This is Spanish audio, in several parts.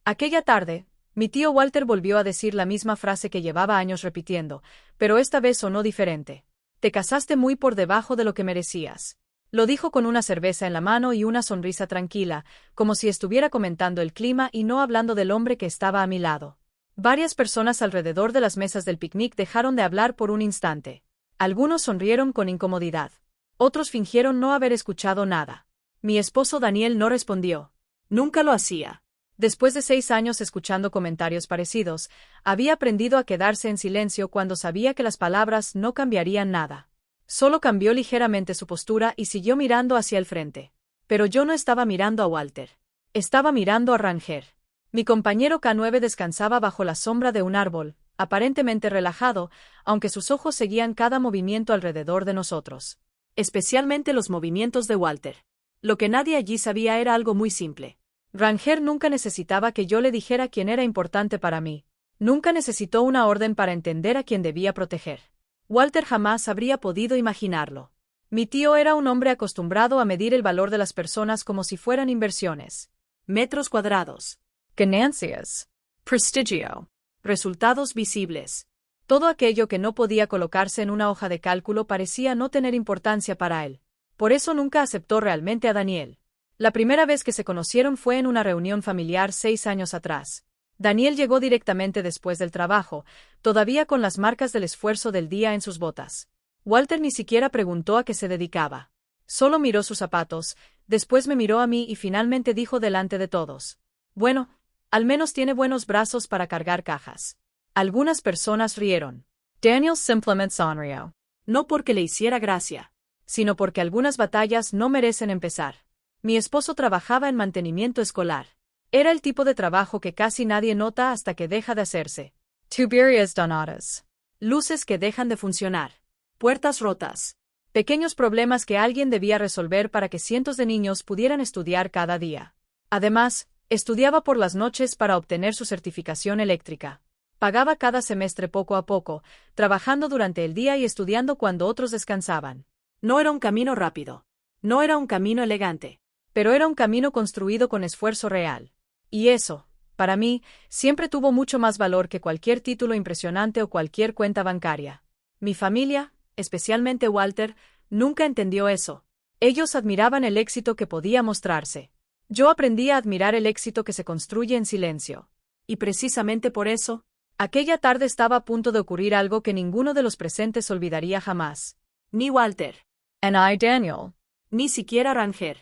Aquella tarde, mi tío Walter volvió a decir la misma frase que llevaba años repitiendo, pero esta vez sonó diferente. Te casaste muy por debajo de lo que merecías. Lo dijo con una cerveza en la mano y una sonrisa tranquila, como si estuviera comentando el clima y no hablando del hombre que estaba a mi lado. Varias personas alrededor de las mesas del picnic dejaron de hablar por un instante. Algunos sonrieron con incomodidad. Otros fingieron no haber escuchado nada. Mi esposo Daniel no respondió. Nunca lo hacía. Después de 6 años escuchando comentarios parecidos, había aprendido a quedarse en silencio cuando sabía que las palabras no cambiarían nada. Solo cambió ligeramente su postura y siguió mirando hacia el frente. Pero yo no estaba mirando a Walter. Estaba mirando a Ranger. Mi compañero K9 descansaba bajo la sombra de un árbol, aparentemente relajado, aunque sus ojos seguían cada movimiento alrededor de nosotros. Especialmente los movimientos de Walter. Lo que nadie allí sabía era algo muy simple. Ranger nunca necesitaba que yo le dijera quién era importante para mí. Nunca necesitó una orden para entender a quién debía proteger. Walter jamás habría podido imaginarlo. Mi tío era un hombre acostumbrado a medir el valor de las personas como si fueran inversiones. Metros cuadrados. Ganancias. Prestigio. Resultados visibles. Todo aquello que no podía colocarse en una hoja de cálculo parecía no tener importancia para él. Por eso nunca aceptó realmente a Daniel. La primera vez que se conocieron fue en una reunión familiar 6 años atrás. Daniel llegó directamente después del trabajo, todavía con las marcas del esfuerzo del día en sus botas. Walter ni siquiera preguntó a qué se dedicaba. Solo miró sus zapatos, después me miró a mí y finalmente dijo delante de todos. Bueno, al menos tiene buenos brazos para cargar cajas. Algunas personas rieron. Daniel simplemente sonrió. No porque le hiciera gracia, sino porque algunas batallas no merecen empezar. Mi esposo trabajaba en mantenimiento escolar. Era el tipo de trabajo que casi nadie nota hasta que deja de hacerse. Tuberías dañadas. Luces que dejan de funcionar. Puertas rotas. Pequeños problemas que alguien debía resolver para que cientos de niños pudieran estudiar cada día. Además, estudiaba por las noches para obtener su certificación eléctrica. Pagaba cada semestre poco a poco, trabajando durante el día y estudiando cuando otros descansaban. No era un camino rápido. No era un camino elegante. Pero era un camino construido con esfuerzo real. Y eso, para mí, siempre tuvo mucho más valor que cualquier título impresionante o cualquier cuenta bancaria. Mi familia, especialmente Walter, nunca entendió eso. Ellos admiraban el éxito que podía mostrarse. Yo aprendí a admirar el éxito que se construye en silencio. Y precisamente por eso, aquella tarde estaba a punto de ocurrir algo que ninguno de los presentes olvidaría jamás. Ni Walter. And I, Daniel. Ni siquiera Ranger.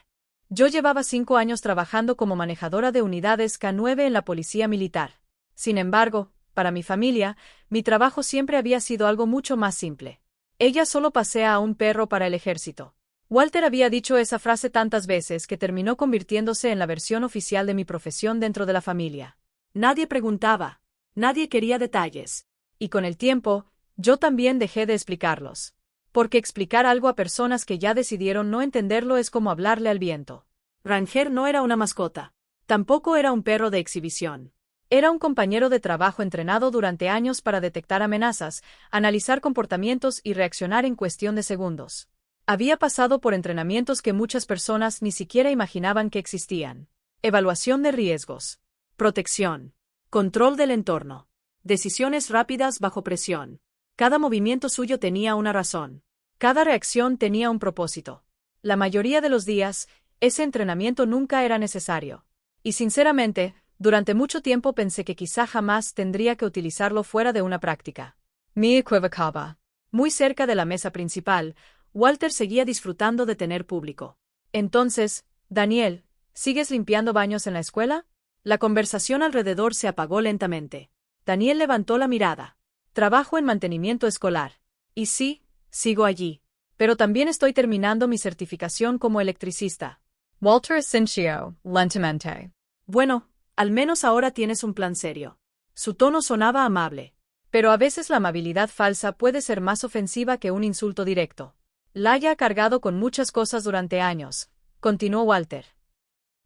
Yo llevaba 5 años trabajando como manejadora de unidades K9 en la policía militar. Sin embargo, para mi familia, mi trabajo siempre había sido algo mucho más simple. Ella solo pasea a un perro para el ejército. Walter había dicho esa frase tantas veces que terminó convirtiéndose en la versión oficial de mi profesión dentro de la familia. Nadie preguntaba. Nadie quería detalles. Y con el tiempo, yo también dejé de explicarlos. Porque explicar algo a personas que ya decidieron no entenderlo es como hablarle al viento. Ranger no era una mascota. Tampoco era un perro de exhibición. Era un compañero de trabajo entrenado durante años para detectar amenazas, analizar comportamientos y reaccionar en cuestión de segundos. Había pasado por entrenamientos que muchas personas ni siquiera imaginaban que existían. Evaluación de riesgos. Protección. Control del entorno. Decisiones rápidas bajo presión. Cada movimiento suyo tenía una razón. Cada reacción tenía un propósito. La mayoría de los días, ese entrenamiento nunca era necesario. Y sinceramente, durante mucho tiempo pensé que quizá jamás tendría que utilizarlo fuera de una práctica. Me equivocaba. Muy cerca de la mesa principal, Walter seguía disfrutando de tener público. Entonces, Daniel, ¿sigues limpiando baños en la escuela? La conversación alrededor se apagó lentamente. Daniel levantó la mirada. Trabajo en mantenimiento escolar. Y sí, sigo allí. Pero también estoy terminando mi certificación como electricista. Walter asintió, lentamente. Bueno, al menos ahora tienes un plan serio. Su tono sonaba amable. Pero a veces la amabilidad falsa puede ser más ofensiva que un insulto directo. La ha cargado con muchas cosas durante años, continuó Walter.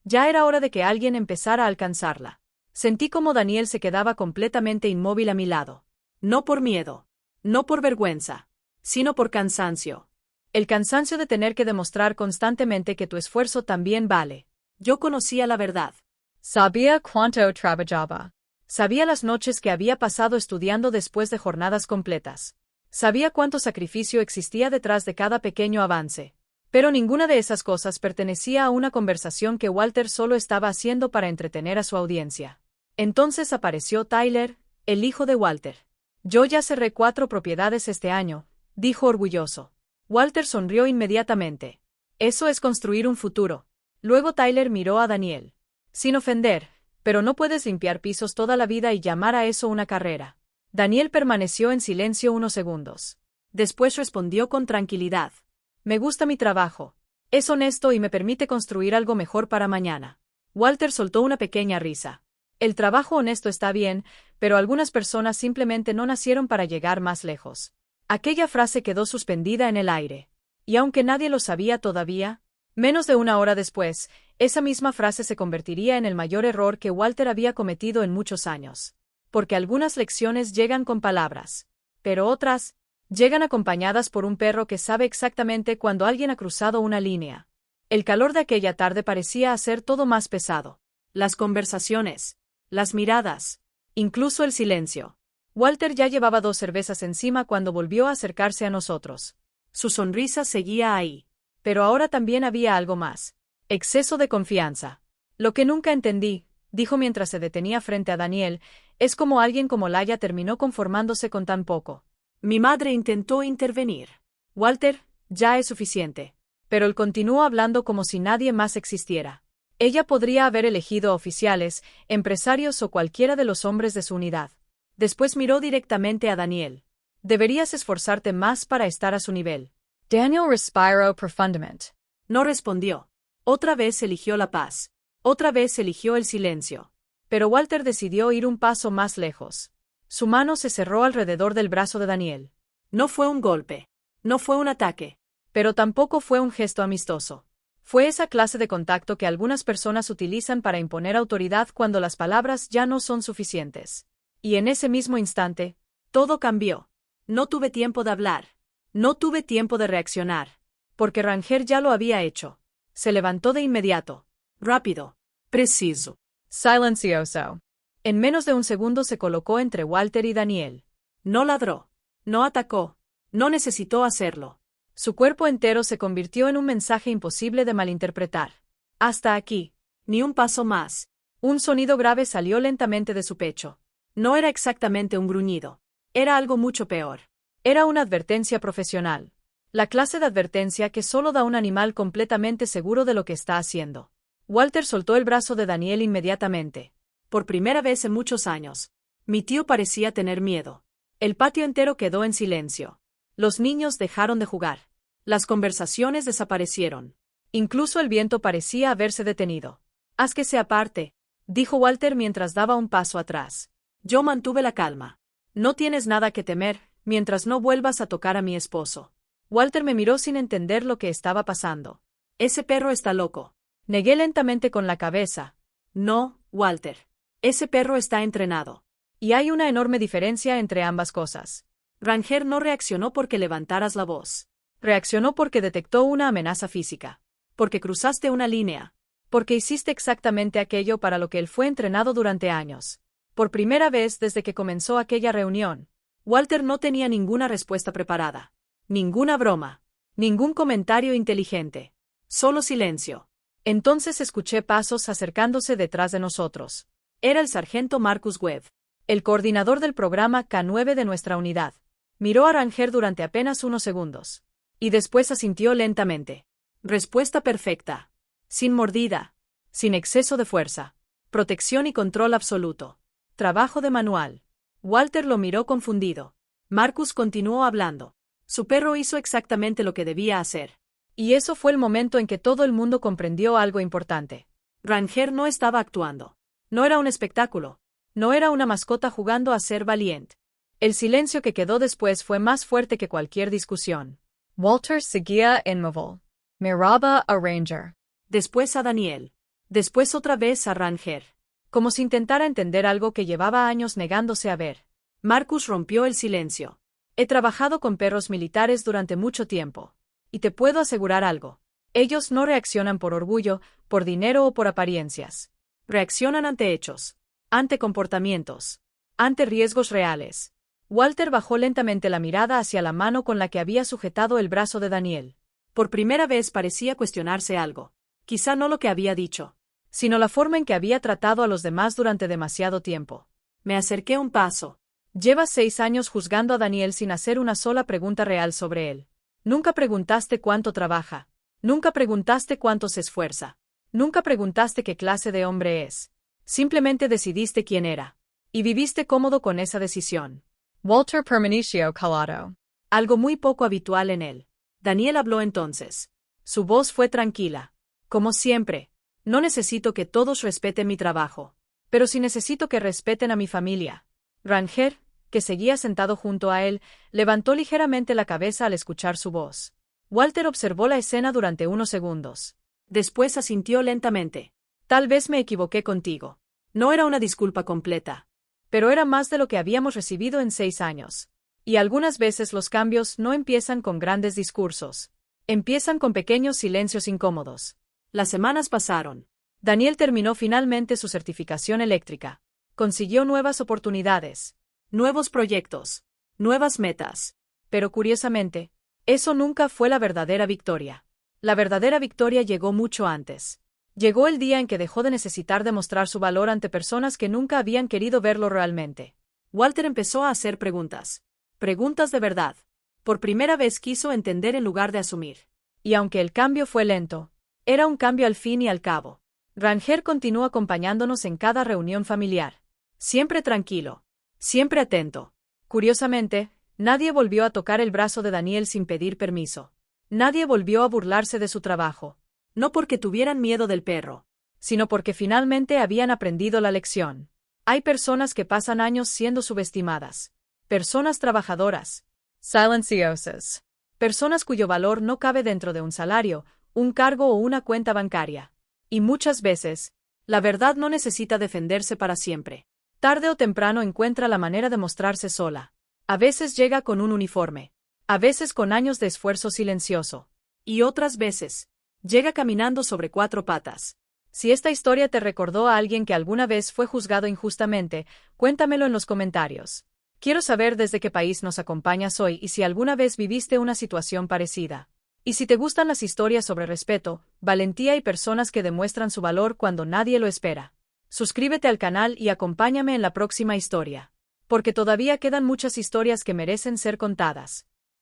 Ya era hora de que alguien empezara a alcanzarla. Sentí como Daniel se quedaba completamente inmóvil a mi lado. No por miedo, no por vergüenza, sino por cansancio. El cansancio de tener que demostrar constantemente que tu esfuerzo también vale. Yo conocía la verdad. Sabía cuánto trabajaba. Sabía las noches que había pasado estudiando después de jornadas completas. Sabía cuánto sacrificio existía detrás de cada pequeño avance. Pero ninguna de esas cosas pertenecía a una conversación que Walter solo estaba haciendo para entretener a su audiencia. Entonces apareció Tyler, el hijo de Walter. Yo ya cerré 4 propiedades este año, dijo orgulloso. Walter sonrió inmediatamente. Eso es construir un futuro. Luego Tyler miró a Daniel. Sin ofender, pero no puedes limpiar pisos toda la vida y llamar a eso una carrera. Daniel permaneció en silencio unos segundos. Después respondió con tranquilidad. Me gusta mi trabajo. Es honesto y me permite construir algo mejor para mañana. Walter soltó una pequeña risa. El trabajo honesto está bien, pero algunas personas simplemente no nacieron para llegar más lejos. Aquella frase quedó suspendida en el aire. Y aunque nadie lo sabía todavía, menos de una hora después, esa misma frase se convertiría en el mayor error que Walter había cometido en muchos años. Porque algunas lecciones llegan con palabras, pero otras llegan acompañadas por un perro que sabe exactamente cuando alguien ha cruzado una línea. El calor de aquella tarde parecía hacer todo más pesado. Las conversaciones, las miradas, incluso el silencio. Walter ya llevaba 2 cervezas encima cuando volvió a acercarse a nosotros. Su sonrisa seguía ahí. Pero ahora también había algo más. Exceso de confianza. Lo que nunca entendí, dijo mientras se detenía frente a Daniel, es cómo alguien como Laia terminó conformándose con tan poco. Mi madre intentó intervenir. Walter, ya es suficiente. Pero él continuó hablando como si nadie más existiera. Ella podría haber elegido oficiales, empresarios o cualquiera de los hombres de su unidad. Después miró directamente a Daniel. Deberías esforzarte más para estar a su nivel. Daniel respiró profundamente. No respondió. Otra vez eligió la paz. Otra vez eligió el silencio. Pero Walter decidió ir un paso más lejos. Su mano se cerró alrededor del brazo de Daniel. No fue un golpe. No fue un ataque. Pero tampoco fue un gesto amistoso. Fue esa clase de contacto que algunas personas utilizan para imponer autoridad cuando las palabras ya no son suficientes. Y en ese mismo instante, todo cambió. No tuve tiempo de hablar. No tuve tiempo de reaccionar. Porque Ranger ya lo había hecho. Se levantó de inmediato. Rápido. Preciso. Silencioso. En menos de un segundo se colocó entre Walter y Daniel. No ladró. No atacó. No necesitó hacerlo. Su cuerpo entero se convirtió en un mensaje imposible de malinterpretar. Hasta aquí. Ni un paso más. Un sonido grave salió lentamente de su pecho. No era exactamente un gruñido. Era algo mucho peor. Era una advertencia profesional. La clase de advertencia que solo da un animal completamente seguro de lo que está haciendo. Walter soltó el brazo de Daniel inmediatamente. Por primera vez en muchos años. Mi tío parecía tener miedo. El patio entero quedó en silencio. Los niños dejaron de jugar. Las conversaciones desaparecieron. Incluso el viento parecía haberse detenido. Haz que se aparte, dijo Walter mientras daba un paso atrás. Yo mantuve la calma. No tienes nada que temer, mientras no vuelvas a tocar a mi esposo. Walter me miró sin entender lo que estaba pasando. Ese perro está loco. Negué lentamente con la cabeza. No, Walter. Ese perro está entrenado. Y hay una enorme diferencia entre ambas cosas. Ranger no reaccionó porque levantaras la voz. Reaccionó porque detectó una amenaza física. Porque cruzaste una línea. Porque hiciste exactamente aquello para lo que él fue entrenado durante años. Por primera vez desde que comenzó aquella reunión, Walter no tenía ninguna respuesta preparada. Ninguna broma. Ningún comentario inteligente. Solo silencio. Entonces escuché pasos acercándose detrás de nosotros. Era el sargento Marcus Webb, el coordinador del programa K9 de nuestra unidad. Miró a Ranger durante apenas unos segundos. Y después asintió lentamente. Respuesta perfecta. Sin mordida. Sin exceso de fuerza. Protección y control absoluto. Trabajo de manual. Walter lo miró confundido. Marcus continuó hablando. Su perro hizo exactamente lo que debía hacer. Y eso fue el momento en que todo el mundo comprendió algo importante. Ranger no estaba actuando. No era un espectáculo. No era una mascota jugando a ser valiente. El silencio que quedó después fue más fuerte que cualquier discusión. Walter seguía inmóvil. Miraba a Ranger. Después a Daniel. Después otra vez a Ranger. Como si intentara entender algo que llevaba años negándose a ver. Marcus rompió el silencio. He trabajado con perros militares durante mucho tiempo. Y te puedo asegurar algo. Ellos no reaccionan por orgullo, por dinero o por apariencias. Reaccionan ante hechos, ante comportamientos, ante riesgos reales. Walter bajó lentamente la mirada hacia la mano con la que había sujetado el brazo de Daniel. Por primera vez parecía cuestionarse algo. Quizá no lo que había dicho, sino la forma en que había tratado a los demás durante demasiado tiempo. Me acerqué un paso. Llevas 6 años juzgando a Daniel sin hacer una sola pregunta real sobre él. Nunca preguntaste cuánto trabaja. Nunca preguntaste cuánto se esfuerza. Nunca preguntaste qué clase de hombre es. Simplemente decidiste quién era. Y viviste cómodo con esa decisión. Walter permaneció callado. Algo muy poco habitual en él. Daniel habló entonces. Su voz fue tranquila. Como siempre. No necesito que todos respeten mi trabajo. Pero sí necesito que respeten a mi familia. Ranger, que seguía sentado junto a él, levantó ligeramente la cabeza al escuchar su voz. Walter observó la escena durante unos segundos. Después asintió lentamente. Tal vez me equivoqué contigo. No era una disculpa completa. Pero era más de lo que habíamos recibido en 6 años. Y algunas veces los cambios no empiezan con grandes discursos. Empiezan con pequeños silencios incómodos. Las semanas pasaron. Daniel terminó finalmente su certificación eléctrica. Consiguió nuevas oportunidades, nuevos proyectos, nuevas metas. Pero curiosamente, eso nunca fue la verdadera victoria. La verdadera victoria llegó mucho antes. Llegó el día en que dejó de necesitar demostrar su valor ante personas que nunca habían querido verlo realmente. Walter empezó a hacer preguntas. Preguntas de verdad. Por primera vez quiso entender en lugar de asumir. Y aunque el cambio fue lento, era un cambio al fin y al cabo. Ranger continuó acompañándonos en cada reunión familiar. Siempre tranquilo. Siempre atento. Curiosamente, nadie volvió a tocar el brazo de Daniel sin pedir permiso. Nadie volvió a burlarse de su trabajo. No porque tuvieran miedo del perro, sino porque finalmente habían aprendido la lección. Hay personas que pasan años siendo subestimadas. Personas trabajadoras. Silenciosas. Personas cuyo valor no cabe dentro de un salario, un cargo o una cuenta bancaria. Y muchas veces, la verdad no necesita defenderse para siempre. Tarde o temprano encuentra la manera de mostrarse sola. A veces llega con un uniforme. A veces con años de esfuerzo silencioso. Y otras veces, llega caminando sobre 4 patas. Si esta historia te recordó a alguien que alguna vez fue juzgado injustamente, cuéntamelo en los comentarios. Quiero saber desde qué país nos acompañas hoy y si alguna vez viviste una situación parecida. Y si te gustan las historias sobre respeto, valentía y personas que demuestran su valor cuando nadie lo espera. Suscríbete al canal y acompáñame en la próxima historia. Porque todavía quedan muchas historias que merecen ser contadas.